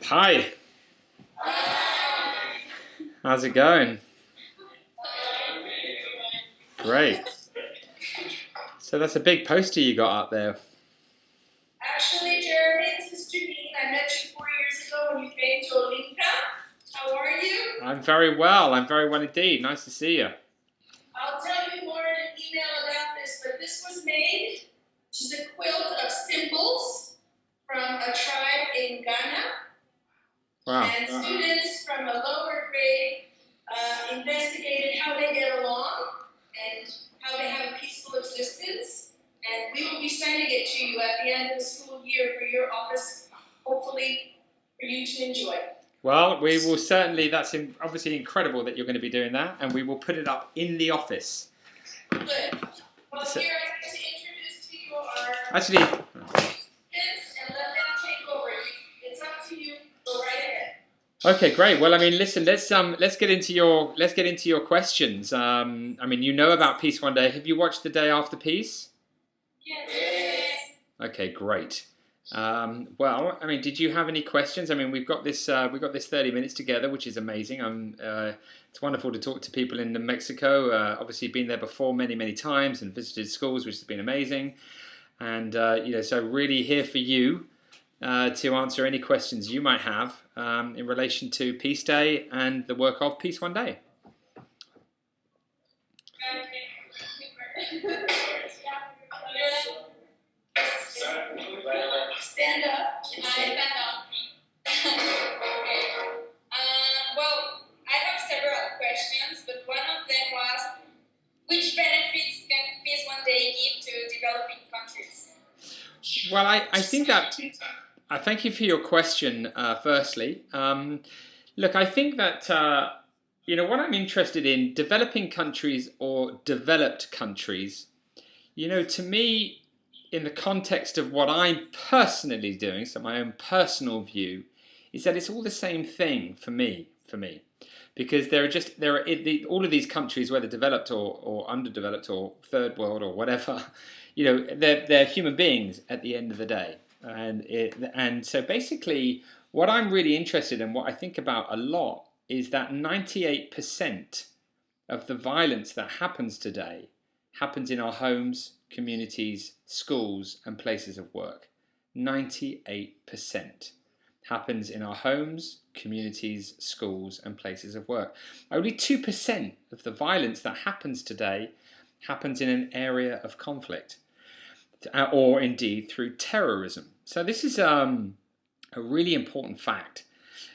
Hi, how's it going? Great. So that's a big poster you got up there. Actually, Jeremy, this is Janine. I met you 4 years ago when you came to Olinca. How are you? I'm very well. I'm very well indeed. Nice to see you. I'll tell you more in an email about this, but this was made, which is a quilt of symbols from a tribe in Ghana. Wow. And students from a lower grade investigated how they get along and how they have a peaceful existence. And we will be sending it to you at the end of the school year for your office, hopefully for you to enjoy. Well, we will certainly, obviously incredible that you're going to be doing that, and we will put it up in the office. Good. Well, here I'd like to introduce to you our Actually, students and let them take over. It's up to you. Go right ahead. okay, great. Well, I mean, listen, let's get into your questions. I mean, you know about Peace One Day. Have you watched The Day After Peace? Yes. Okay, great. Well, I mean, did you have any questions? I mean, we've got this 30 minutes together, which is amazing. It's wonderful to talk to people in Mexico. Obviously, been there before many times and visited schools, which has been amazing. And so really here for you to answer any questions you might have in relation to Peace Day and the work of Peace One Day. Stand up. I stand up. Okay. Well, I have several questions, but one of them was, which benefits can Peace One Day give to developing countries? Well, I think that. Thank you for your question. Firstly, look, I think that what I'm interested in, developing countries or developed countries. To me, in the context of what I'm personally doing, so my own personal view, is that it's all the same thing for me, because all of these countries, whether developed or underdeveloped or third world or whatever, they're human beings at the end of the day, and so basically, what I'm really interested in, what I think about a lot, is that 98% of the violence that happens today happens in our homes, communities, schools, and places of work. 98% happens in our homes, communities, schools, and places of work. Only 2% of the violence that happens today happens in an area of conflict, or indeed through terrorism. So this is a really important fact.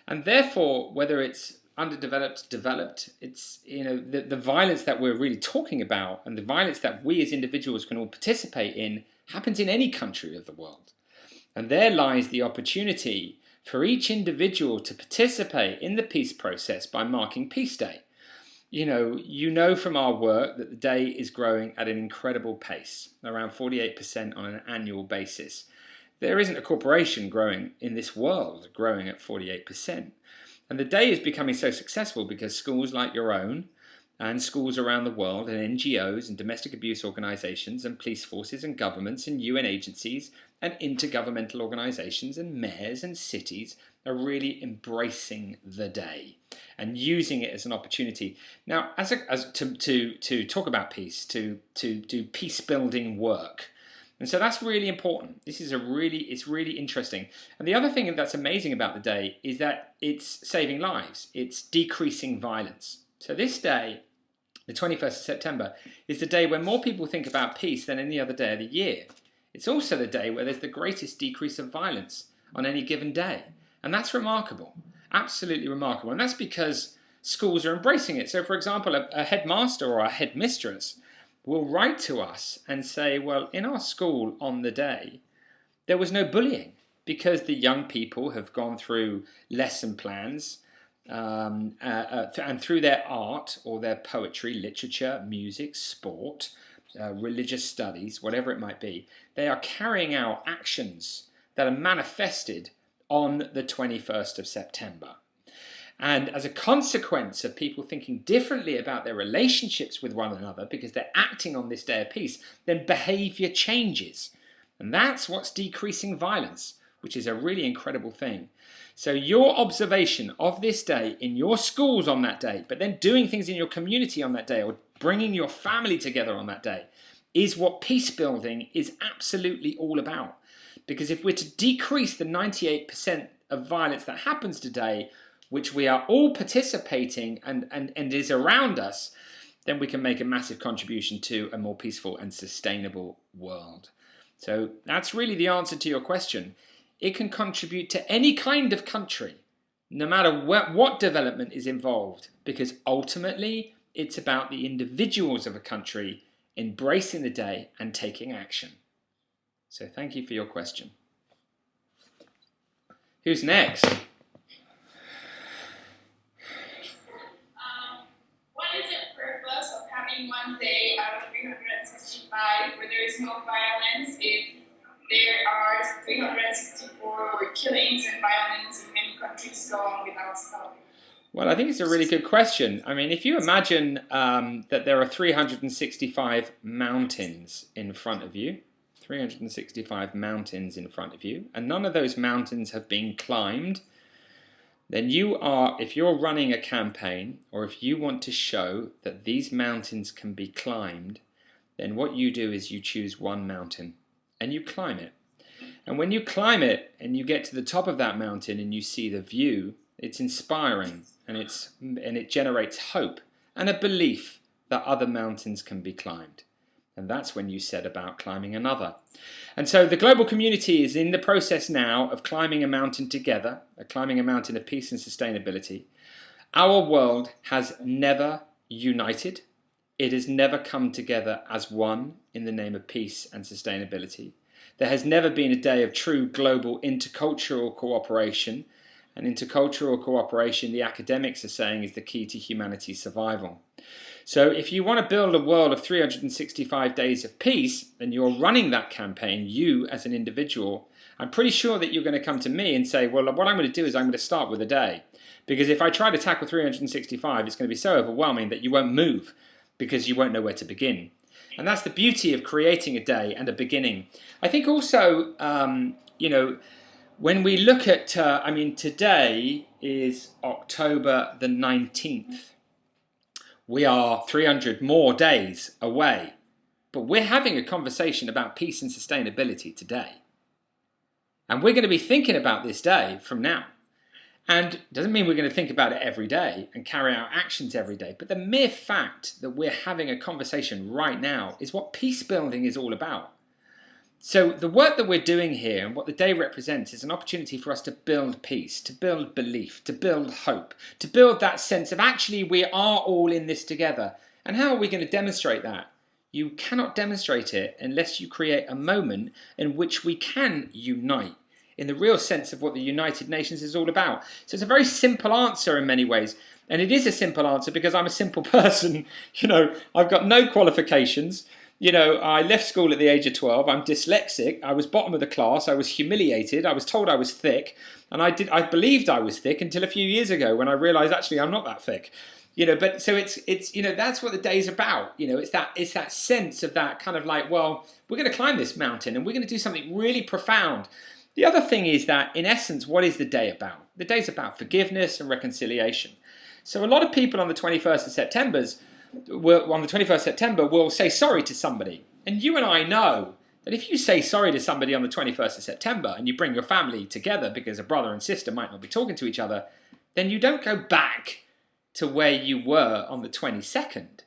And therefore, whether it's underdeveloped, developed, it's the violence that we're really talking about, and the violence that we as individuals can all participate in, happens in any country of the world. And there lies the opportunity for each individual to participate in the peace process by marking Peace Day. You know from our work that the day is growing at an incredible pace, around 48% on an annual basis. There isn't a corporation growing in this world growing at 48%. And the day is becoming so successful because schools like your own and schools around the world and NGOs and domestic abuse organisations and police forces and governments and UN agencies and intergovernmental organisations and mayors and cities are really embracing the day and using it as an opportunity. Now, to talk about peace, to do peace building work. And so that's really important. It's really interesting. And the other thing that's amazing about the day is that it's saving lives. It's decreasing violence. So this day, the 21st of September, is the day when more people think about peace than any other day of the year. It's also the day where there's the greatest decrease of violence on any given day. And that's remarkable, absolutely remarkable. And that's because schools are embracing it. So for example, a headmaster or a headmistress will write to us and say, well, in our school on the day, there was no bullying because the young people have gone through lesson plans and through their art or their poetry, literature, music, sport, religious studies, whatever it might be, they are carrying out actions that are manifested on the 21st of September. And as a consequence of people thinking differently about their relationships with one another because they're acting on this day of peace, then behaviour changes. And that's what's decreasing violence. which is a really incredible thing. So your observation of this day in your schools on that day, but then doing things in your community on that day, or bringing your family together on that day, is what peace building is absolutely all about. Because if we're to decrease the 98% of violence that happens today, which we are all participating and is around us, then we can make a massive contribution to a more peaceful and sustainable world. So that's really the answer to your question. It can contribute to any kind of country, no matter what development is involved, because ultimately it's about the individuals of a country embracing the day and taking action. So thank you for your question. Who's next? What is the purpose of having one day out of 365 where there is no violence if there are 364 killings and violence in many countries go on without stopping? Well, I think it's a really good question. I mean, if you imagine that there are 365 mountains in front of you, 365 mountains in front of you, and none of those mountains have been climbed, then you are, if you're running a campaign, or if you want to show that these mountains can be climbed, then what you do is you choose one mountain and you climb it. And when you climb it and you get to the top of that mountain and you see the view, it's inspiring, and it generates hope and a belief that other mountains can be climbed. And that's when you set about climbing another. And so the global community is in the process now of climbing a mountain together, climbing a mountain of peace and sustainability. Our world has never united. It has never come together as one in the name of peace and sustainability. There has never been a day of true global intercultural cooperation. And intercultural cooperation, the academics are saying, is the key to humanity's survival. So if you want to build a world of 365 days of peace, and you're running that campaign, you as an individual, I'm pretty sure that you're going to come to me and say, well, what I'm going to do is I'm going to start with a day. Because if I try to tackle 365, it's going to be so overwhelming that you won't move, because you won't know where to begin. And that's the beauty of creating a day and a beginning. I think also, when we look at, today is October the 19th. We are 300 more days away, but we're having a conversation about peace and sustainability today. And we're going to be thinking about this day from now. And it doesn't mean we're going to think about it every day and carry out actions every day, but the mere fact that we're having a conversation right now is what peace building is all about. So the work that we're doing here and what the day represents is an opportunity for us to build peace, to build belief, to build hope, to build that sense of actually we are all in this together. And how are we going to demonstrate that? You cannot demonstrate it unless you create a moment in which we can unite in the real sense of what the United Nations is all about. So it's a very simple answer in many ways. And it is a simple answer because I'm a simple person. I've got no qualifications. I left school at the age of 12. I'm dyslexic. I was bottom of the class. I was humiliated. I was told I was thick. And I believed I was thick until a few years ago when I realized actually I'm not that thick. But so it's that's what the day's about. It's that sense of that kind of like, well, we're going to climb this mountain and we're going to do something really profound. The other thing is that in essence, what is the day about? The day's about forgiveness and reconciliation. So a lot of people on the 21st of September will say sorry to somebody. And you and I know that if you say sorry to somebody on the 21st of September and you bring your family together because a brother and sister might not be talking to each other, then you don't go back to where you were on the 22nd.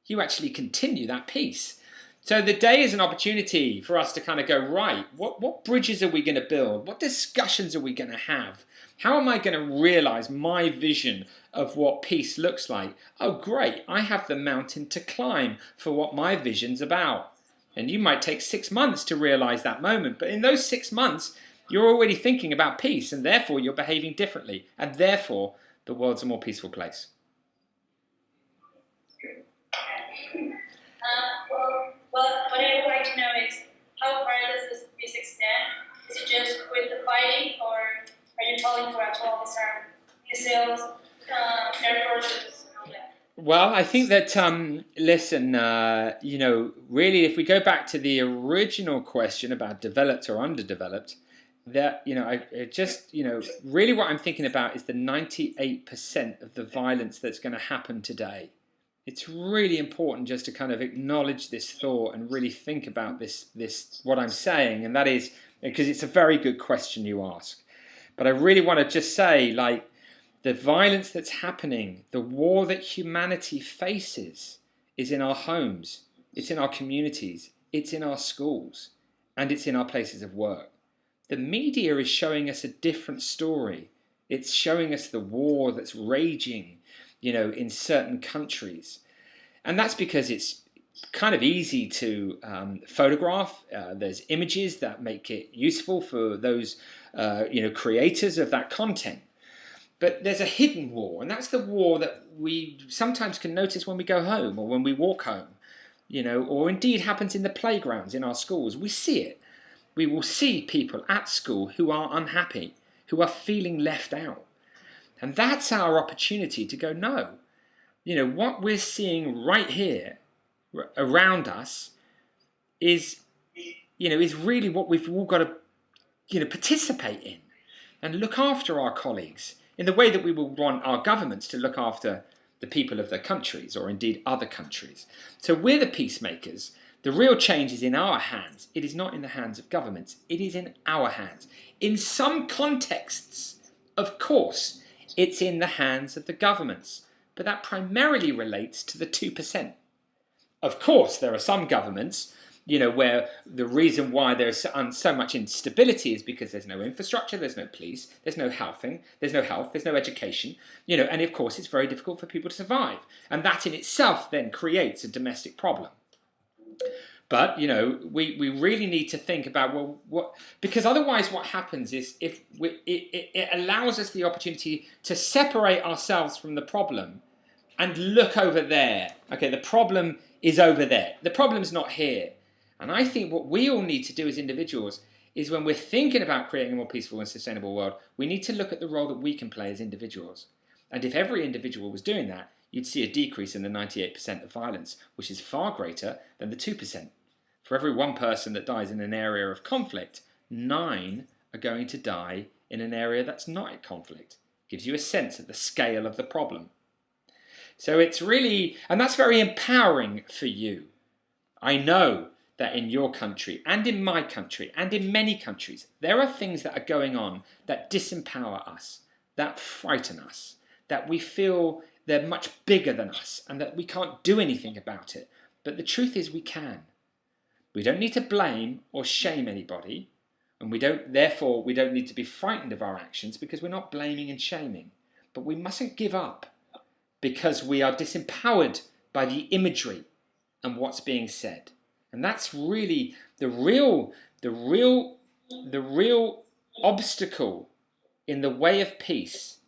You actually continue that peace. So the day is an opportunity for us to kind of go, right, what bridges are we going to build? What discussions are we going to have? How am I going to realize my vision of what peace looks like? Oh, great, I have the mountain to climb for what my vision's about. And you might take 6 months to realize that moment. But in those 6 months, you're already thinking about peace, and therefore you're behaving differently. And therefore, the world's a more peaceful place. What I would like to know is how far does this extend? Is it just with the fighting, or are you calling for actual disarm missiles, air forces, and all that? Well, I think that, really, if we go back to the original question about developed or underdeveloped, that, really what I'm thinking about is the 98% of the violence that's going to happen today. It's really important just to kind of acknowledge this thought and really think about this what I'm saying, and that is because it's a very good question you ask. But I really want to just say, like, the violence that's happening, the war that humanity faces, is in our homes, it's in our communities, it's in our schools, and it's in our places of work. The media is showing us a different story. It's showing us the war that's raging, in certain countries. And that's because it's kind of easy to photograph. There's images that make it useful for those, creators of that content. But there's a hidden war, and that's the war that we sometimes can notice when we go home or when we walk home, or indeed happens in the playgrounds in our schools. We see it. We will see people at school who are unhappy, who are feeling left out. And that's our opportunity to go, no. What we're seeing right here around us is really what we've all got to, participate in and look after our colleagues in the way that we will want our governments to look after the people of their countries or indeed other countries. So we're the peacemakers. The real change is in our hands. It is not in the hands of governments. It is in our hands. In some contexts, of course, it's in the hands of the governments. But that primarily relates to the 2%. Of course, there are some governments, where the reason why there's so much instability is because there's no infrastructure, there's no police, there's no housing, there's no health, there's no education, and of course it's very difficult for people to survive. And that in itself then creates a domestic problem. But, we really need to think about, because otherwise what happens is it allows us the opportunity to separate ourselves from the problem and look over there. Okay, the problem is over there. The problem's not here. And I think what we all need to do as individuals is when we're thinking about creating a more peaceful and sustainable world, we need to look at the role that we can play as individuals. And if every individual was doing that, you'd see a decrease in the 98% of violence, which is far greater than the 2%. For every one person that dies in an area of conflict, 9 are going to die in an area that's not in conflict. Gives you a sense of the scale of the problem. So it's really, and that's very empowering for you. I know that in your country and in my country and in many countries, there are things that are going on that disempower us, that frighten us, that we feel they're much bigger than us and that we can't do anything about it. But the truth is we can. We don't need to blame or shame anybody, and therefore we don't need to be frightened of our actions because we're not blaming and shaming. But we mustn't give up because we are disempowered by the imagery and what's being said. And that's really the real obstacle in the way of peace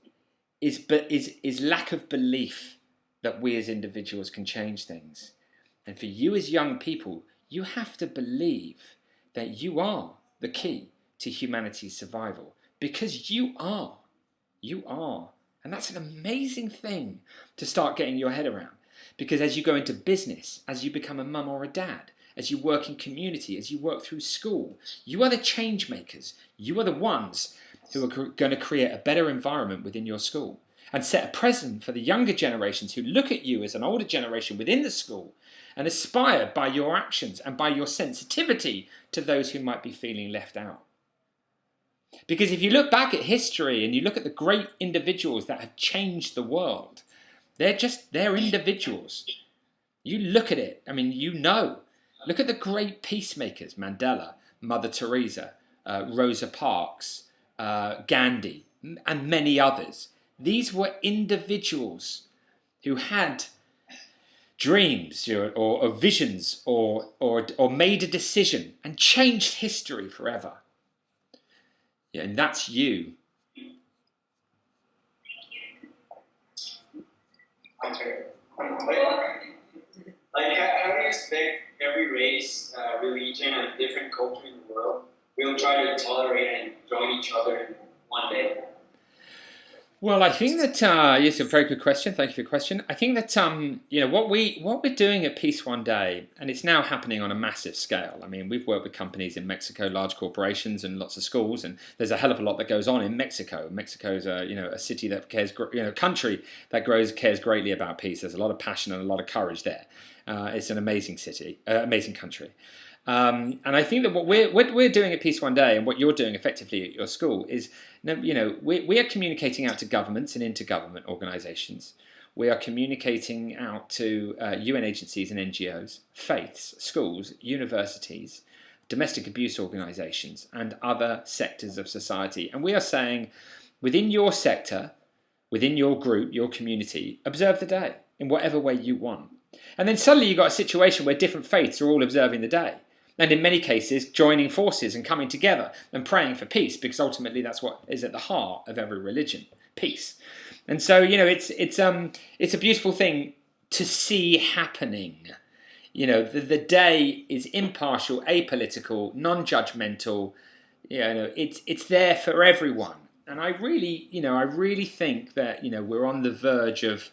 is lack of belief that we as individuals can change things. And for you as young people, you have to believe that you are the key to humanity's survival, because you are. And that's an amazing thing to start getting your head around. Because as you go into business, as you become a mum or a dad, as you work in community, as you work through school, you are the change makers. You are the ones who are going to create a better environment within your school and set a precedent for the younger generations who look at you as an older generation within the school and aspire by your actions and by your sensitivity to those who might be feeling left out. Because if you look back at history and you look at the great individuals that have changed the world, they're individuals. You look at it, look at the great peacemakers, Mandela, Mother Teresa, Rosa Parks, Gandhi, and many others. These were individuals who had dreams or visions or made a decision and changed history forever. Yeah, and that's you. My turn. Like, how do you expect every race, religion, and different culture in the world will try to tolerate and join each other in one day? Well, I think that yes, a very good question. Thank you for your question. I think that what we're doing at Peace One Day, and it's now happening on a massive scale. I mean, we've worked with companies in Mexico, large corporations, and lots of schools, and there's a hell of a lot that goes on in Mexico. Mexico's a city that cares, country that cares greatly about peace. There's a lot of passion and a lot of courage there. It's an amazing city, amazing country. And I think that what we're doing at Peace One Day, and what you're doing effectively at your school, is we are communicating out to governments and intergovernment organisations. We are communicating out to UN agencies and NGOs, faiths, schools, universities, domestic abuse organisations, and other sectors of society. And we are saying, within your sector, within your group, your community, observe the day in whatever way you want. And then suddenly you've got a situation where different faiths are all observing the day. And in many cases, joining forces and coming together and praying for peace, because ultimately that's what is at the heart of every religion, peace. And so, it's a beautiful thing to see happening. The day is impartial, apolitical, non-judgmental. It's there for everyone. And I really think that, we're on the verge of,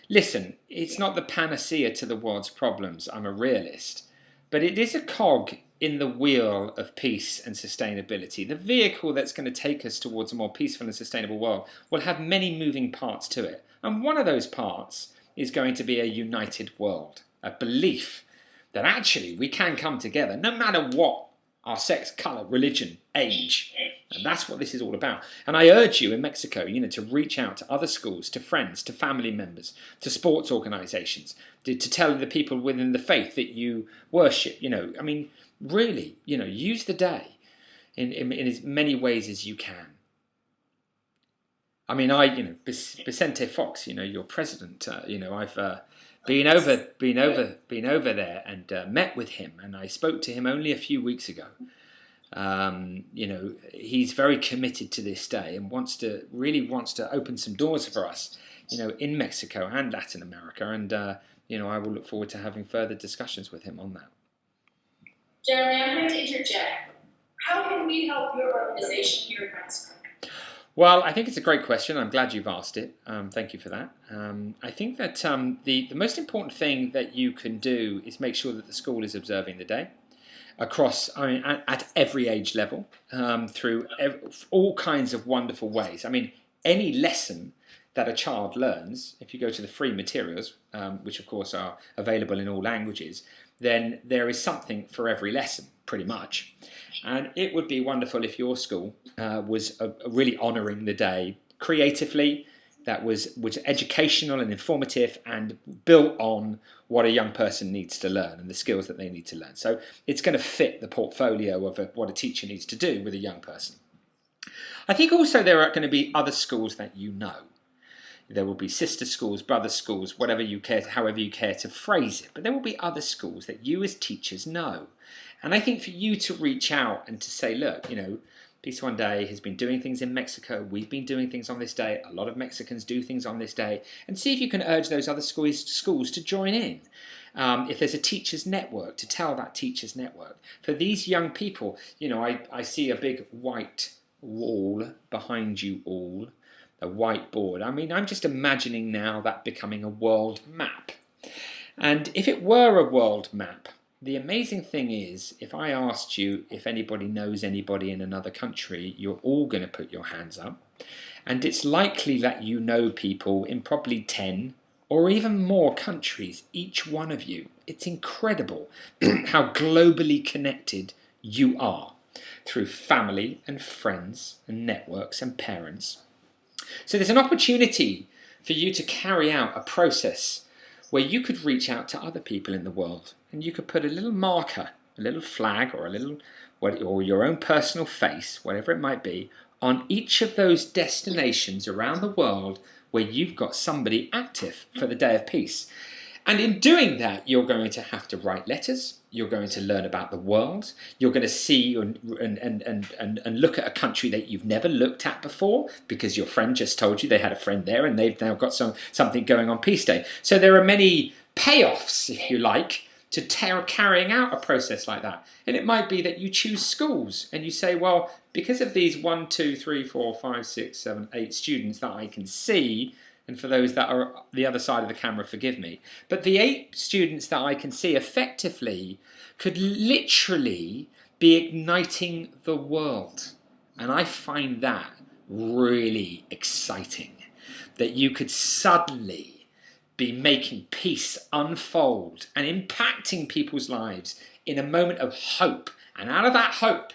listen, it's not the panacea to the world's problems. I'm a realist. But it is a cog in the wheel of peace and sustainability. The vehicle that's going to take us towards a more peaceful and sustainable world will have many moving parts to it. And one of those parts is going to be a united world, a belief that actually we can come together no matter what our sex, colour, religion, age. And that's what this is all about. And I urge you in Mexico, to reach out to other schools, to friends, to family members, to sports organisations, to tell the people within the faith that you worship. Really, use the day in as many ways as you can. I mean, Vicente Fox, your president, I've been over there and met with him, and I spoke to him only a few weeks ago. He's very committed to this day and really wants to open some doors for us, in Mexico and Latin America, and I will look forward to having further discussions with him on that. Jeremy, I'm going to interject. How can we help your organization here in Mexico? Well, I think it's a great question. I'm glad you've asked it. Thank you for that. I think that the most important thing that you can do is make sure that the school is observing the day across, at every age level, through all kinds of wonderful ways. Any lesson that a child learns, if you go to the free materials, which of course are available in all languages, then there is something for every lesson, pretty much. And it would be wonderful if your school was really honouring the day creatively, that was educational and informative and built on what a young person needs to learn and the skills that they need to learn. So it's going to fit the portfolio of what a teacher needs to do with a young person. I think also there are going to be other schools that you know. There will be sister schools, brother schools, however you care to phrase it. But there will be other schools that you as teachers know. And I think for you to reach out and to say, look, Peace One Day has been doing things in Mexico. We've been doing things on this day. A lot of Mexicans do things on this day. And see if you can urge those other schools to join in. If there's a teachers' network, to tell that teachers' network. For these young people, I see a big white wall behind you all, a whiteboard. I'm just imagining now that becoming a world map. And if it were a world map, the amazing thing is, if I asked you if anybody knows anybody in another country, you're all going to put your hands up. And it's likely that you know people in probably 10 or even more countries, each one of you. It's incredible how globally connected you are through family and friends and networks and parents. So there's an opportunity for you to carry out a process where you could reach out to other people in the world and you could put a little marker, a little flag or or your own personal face, whatever it might be, on each of those destinations around the world where you've got somebody active for the Day of Peace. And in doing that, you're going to have to write letters. You're going to learn about the world. You're going to see and look at a country that you've never looked at before because your friend just told you they had a friend there and they've now got something going on Peace Day. So there are many payoffs, if you like, to carrying out a process like that. And it might be that you choose schools and you say, well, because of these 1, 2, 3, 4, 5, 6, 7, 8 students that I can see, and for those that are the other side of the camera, forgive me, but the 8 students that I can see effectively could literally be igniting the world. And I find that really exciting, that you could suddenly be making peace unfold and impacting people's lives in a moment of hope. And out of that hope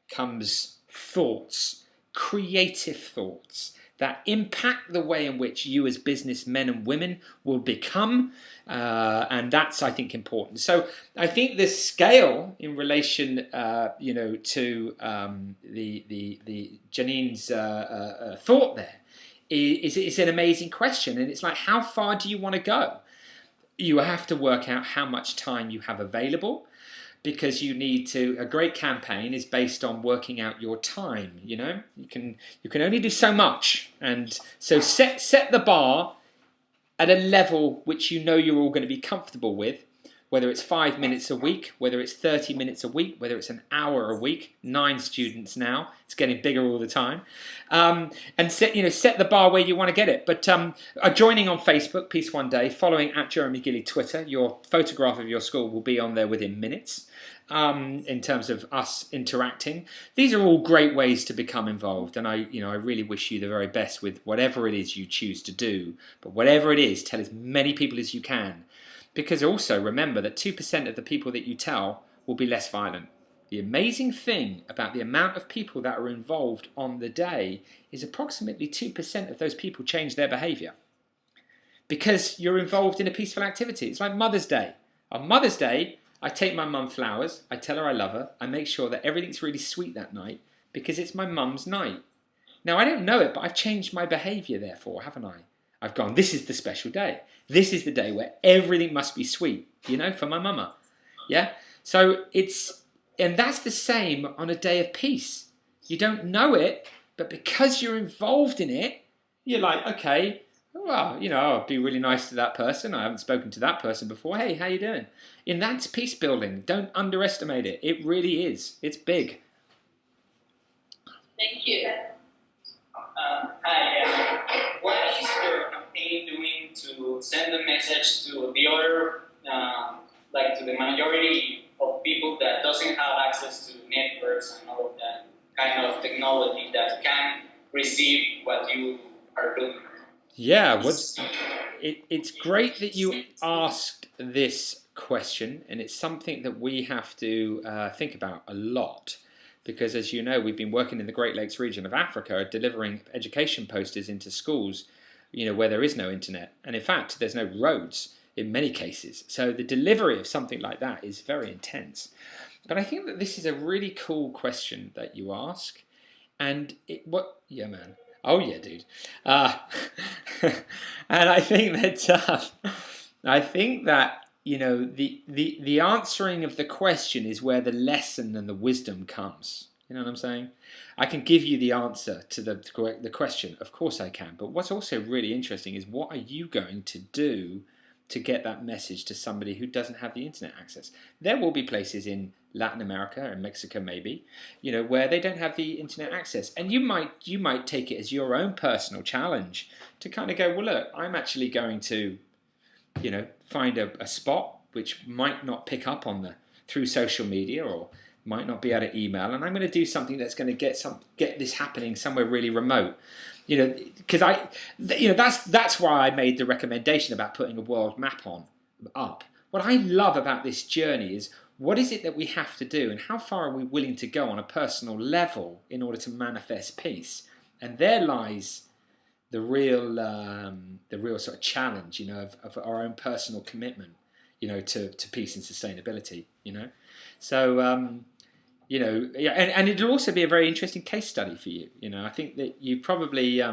comes thoughts, creative thoughts, that impact the way in which you as businessmen and women will become. And that's, I think, important. So I think the scale in relation, to the Janine's thought there is an amazing question. And it's like, how far do you want to go? You have to work out how much time you have available, because you need to. A great campaign is based on working out your time. You can only do so much, and so set the bar at a level which you're all going to be comfortable with. Whether it's 5 minutes a week, whether it's 30 minutes a week, whether it's an hour a week. 9 students now; it's getting bigger all the time. And set the bar where you want to get it. But joining on Facebook, Peace One Day, following at Jeremy Gilley Twitter, your photograph of your school will be on there within minutes. In terms of us interacting, these are all great ways to become involved. And I really wish you the very best with whatever it is you choose to do. But whatever it is, tell as many people as you can. Because also remember that 2% of the people that you tell will be less violent. The amazing thing about the amount of people that are involved on the day is approximately 2% of those people change their behaviour. Because you're involved in a peaceful activity. It's like Mother's Day. On Mother's Day, I take my mum flowers, I tell her I love her, I make sure that everything's really sweet that night because it's my mum's night. Now, I don't know it, but I've changed my behaviour therefore, haven't I? I've gone, this is the special day. This is the day where everything must be sweet, for my mama. Yeah? So and that's the same on a day of peace. You don't know it, but because you're involved in it, you're like, okay, well, I'll be really nice to that person. I haven't spoken to that person before. Hey, how you doing? And that's peace building. Don't underestimate it. It really is. It's big. Thank you. Hi. What is your campaign doing to send a message to the other, to the majority of people that doesn't have access to networks and all of that kind of technology that can receive what you are doing? Yeah, it's great that you asked this question, and it's something that we have to think about a lot. Because as you know, we've been working in the Great Lakes region of Africa, delivering education posters into schools, where there is no internet. And in fact, there's no roads in many cases. So the delivery of something like that is very intense. But I think that this is a really cool question that you ask. And yeah, man. Oh yeah, dude. And I think that, the answering of the question is where the lesson and the wisdom comes. You know what I'm saying? I can give you the answer to the question. Of course I can. But what's also really interesting is, what are you going to do to get that message to somebody who doesn't have the internet access? There will be places in Latin America and Mexico maybe, where they don't have the internet access. And you might take it as your own personal challenge to kind of go, well, look, I'm actually going to find a spot which might not pick up through social media, or might not be able to email, and I'm going to do something that's going to get this happening somewhere really remote. Because that's why I made the recommendation about putting a world map up. What I love about this journey is, what is it that we have to do, and how far are we willing to go on a personal level in order to manifest peace? And there lies the real sort of challenge, of our own personal commitment, to peace and sustainability, So, and it'll also be a very interesting case study for you. I think that you probably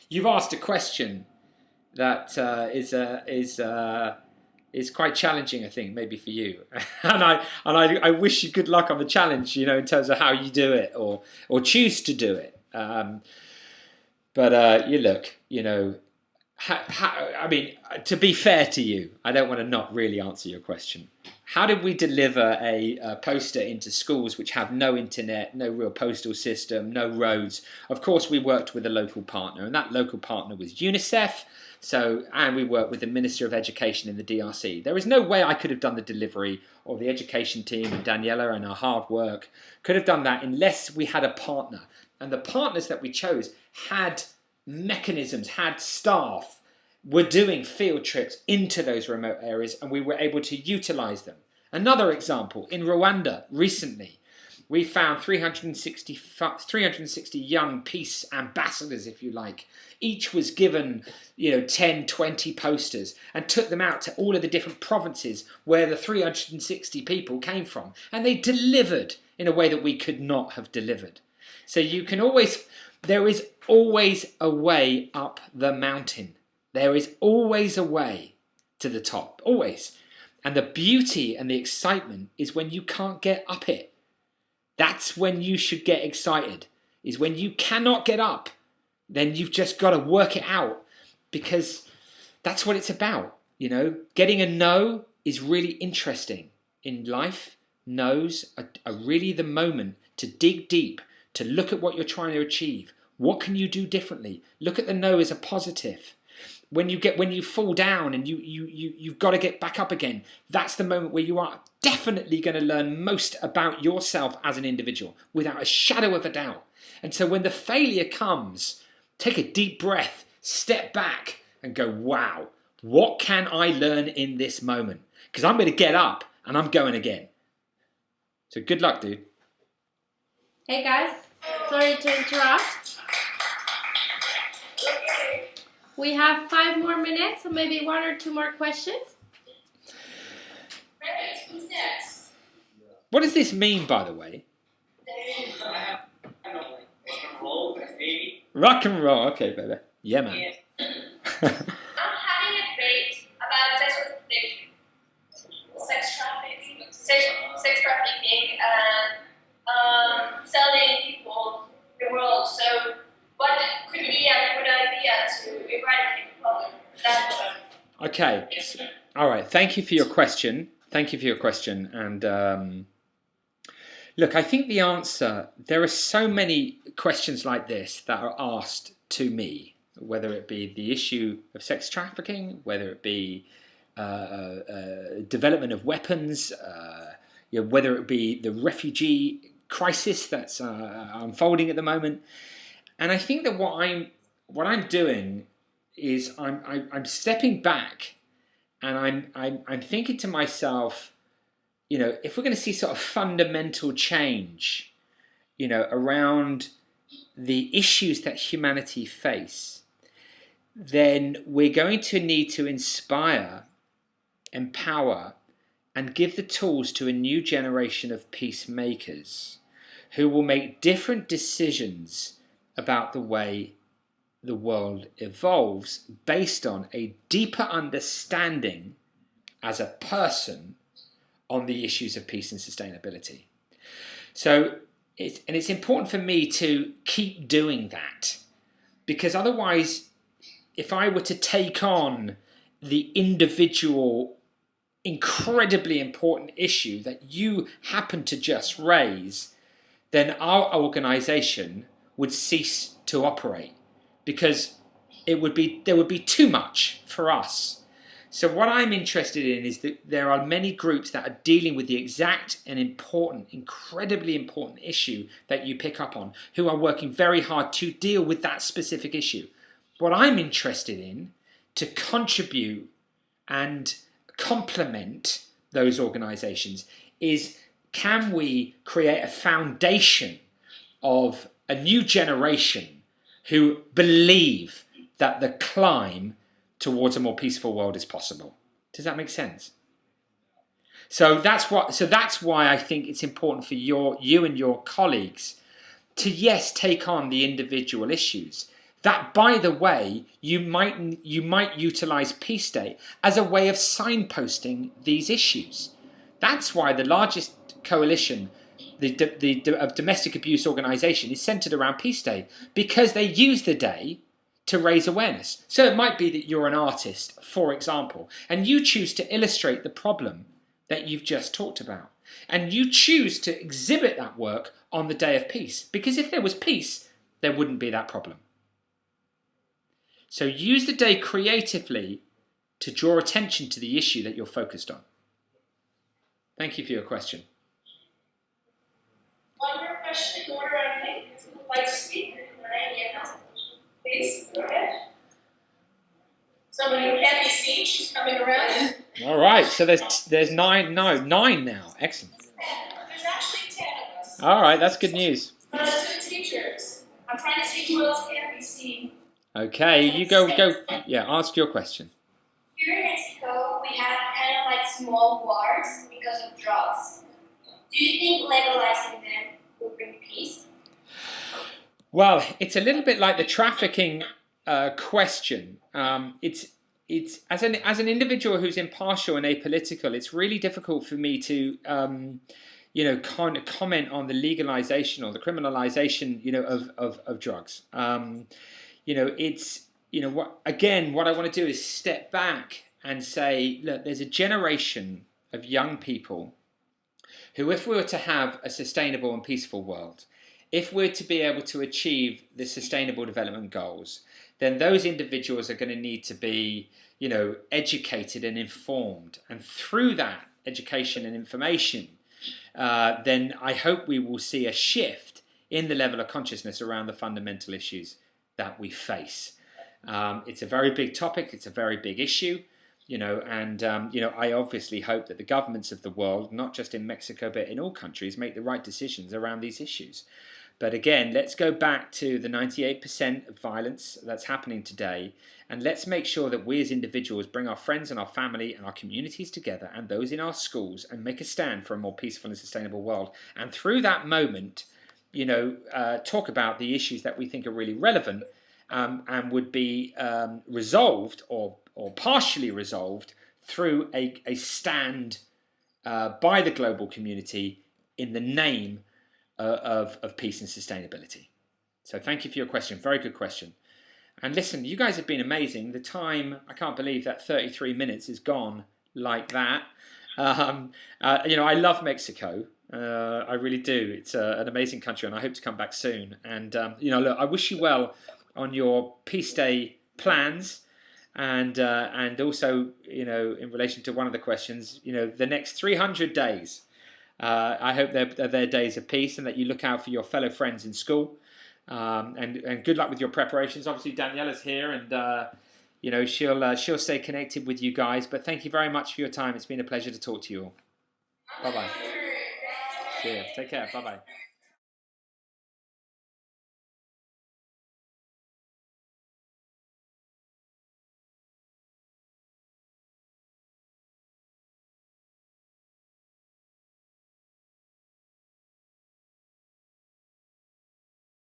you've asked a question that is quite challenging, I think, maybe for you. and I wish you good luck on the challenge, in terms of how you do it or choose to do it. But you look, I mean, to be fair to you, I don't want to not really answer your question. How did we deliver a poster into schools which have no internet, no real postal system, no roads? Of course, we worked with a local partner, and that local partner was UNICEF. And we worked with the Minister of Education in the DRC. There is no way I could have done the delivery, or the education team and Daniela and our hard work could have done that unless we had a partner. And the partners that we chose had mechanisms, had staff, were doing field trips into those remote areas, and we were able to utilize them. Another example, in Rwanda recently, we found 360 young peace ambassadors, if you like. Each was given 10, 20 posters and took them out to all of the different provinces where the 360 people came from. And they delivered in a way that we could not have delivered. So there is always a way up the mountain. There is always a way to the top, always. And the beauty and the excitement is when you can't get up it. That's when you should get excited, is when you cannot get up. Then you've just got to work it out, because that's what it's about. Getting a no is really interesting in life. No's are really the moment to dig deep, to look at what you're trying to achieve. What can you do differently? Look at the no as a positive. When you fall down and you've got to get back up again, that's the moment where you are definitely going to learn most about yourself as an individual, without a shadow of a doubt. And so when the failure comes, take a deep breath, step back and go, wow, what can I learn in this moment? Because I'm going to get up and I'm going again. So good luck, dude. Hey guys, sorry to interrupt. We have 5 more minutes, so maybe 1 or 2 more questions. Perfect. Who's next? What does this mean, by the way? Rock and roll. Okay, baby. Yeah, man. Yes. I'm having a debate about sexual exploitation, sex trafficking, and selling people the world. So, what could be a good idea to eradicate the problem? That's what I'm... Okay. All right. Thank you for your question. And look, I think the answer, there are so many questions like this that are asked to me, whether it be the issue of sex trafficking, whether it be development of weapons, whether it be the refugee crisis that's unfolding at the moment. And I think that what I'm doing is I'm stepping back, and I'm thinking to myself, if we're going to see sort of fundamental change, around the issues that humanity face, then we're going to need to inspire, empower, and give the tools to a new generation of peacemakers who will make different decisions about the way the world evolves based on a deeper understanding as a person on the issues of peace and sustainability. So it's important for me to keep doing that, because otherwise, if I were to take on the individual incredibly important issue that you happen to just raise, then our organization would cease to operate, because there would be too much for us. So what I'm interested in is that there are many groups that are dealing with the exact and important, incredibly important issue that you pick up on, who are working very hard to deal with that specific issue. What I'm interested in, to contribute and complement those organizations, is, can we create a foundation of a new generation who believe that the climb towards a more peaceful world is possible? Does that make sense? So that's why I think it's important for you and your colleagues to, yes, take on the individual issues. That, by the way, you might utilize Peace Day as a way of signposting these issues. That's why the largest coalition of domestic abuse organisation is centred around Peace Day, because they use the day to raise awareness. So it might be that you're an artist, for example, and you choose to illustrate the problem that you've just talked about. And you choose to exhibit that work on the Day of Peace. Because if there was peace, there wouldn't be that problem. So use the day creatively to draw attention to the issue that you're focused on. Thank you for your question. One more question in order, I think. Who would like to speak? Please, go ahead. Somebody who can't be seen, she's coming around. All right, so there's nine now. Excellent. There's actually 10 of us. All right, that's good news. Two teachers. I'm trying to see who else can't be seen. Okay, you go. Yeah, ask your question. Here in Mexico, we have kind of like small wars because of drugs. Do you think legalizing them will bring peace? Well, it's a little bit like the trafficking question. It's as an individual who's impartial and apolitical, it's really difficult for me to kind of comment on the legalization or the criminalization of drugs. What I want to do is step back and say, look, there's a generation of young people who, if we were to have a sustainable and peaceful world, if we're to be able to achieve the Sustainable Development Goals, then those individuals are going to need to be, educated and informed. And through that education and information, then I hope we will see a shift in the level of consciousness around the fundamental issues that we face. It's a very big topic. It's a very big issue. I obviously hope that the governments of the world, not just in Mexico, but in all countries, make the right decisions around these issues. But again, let's go back to the 98% of violence that's happening today, and let's make sure that we as individuals bring our friends and our family and our communities together and those in our schools and make a stand for a more peaceful and sustainable world. And through that moment, talk about the issues that we think are really relevant and would be resolved or partially resolved through a stand by the global community in the name of peace and sustainability. So thank you for your question. Very good question. And listen, you guys have been amazing. The time, I can't believe that 33 minutes is gone like that. I love Mexico. I really do. It's an amazing country, and I hope to come back soon. And, look, I wish you well on your Peace Day plans. And also, in relation to one of the questions, the next 300 days, I hope they're days of peace, and that you look out for your fellow friends in school. And good luck with your preparations. Obviously, Daniela's here, and she'll stay connected with you guys. But thank you very much for your time. It's been a pleasure to talk to you all. Bye bye. See you. Take care. Bye bye.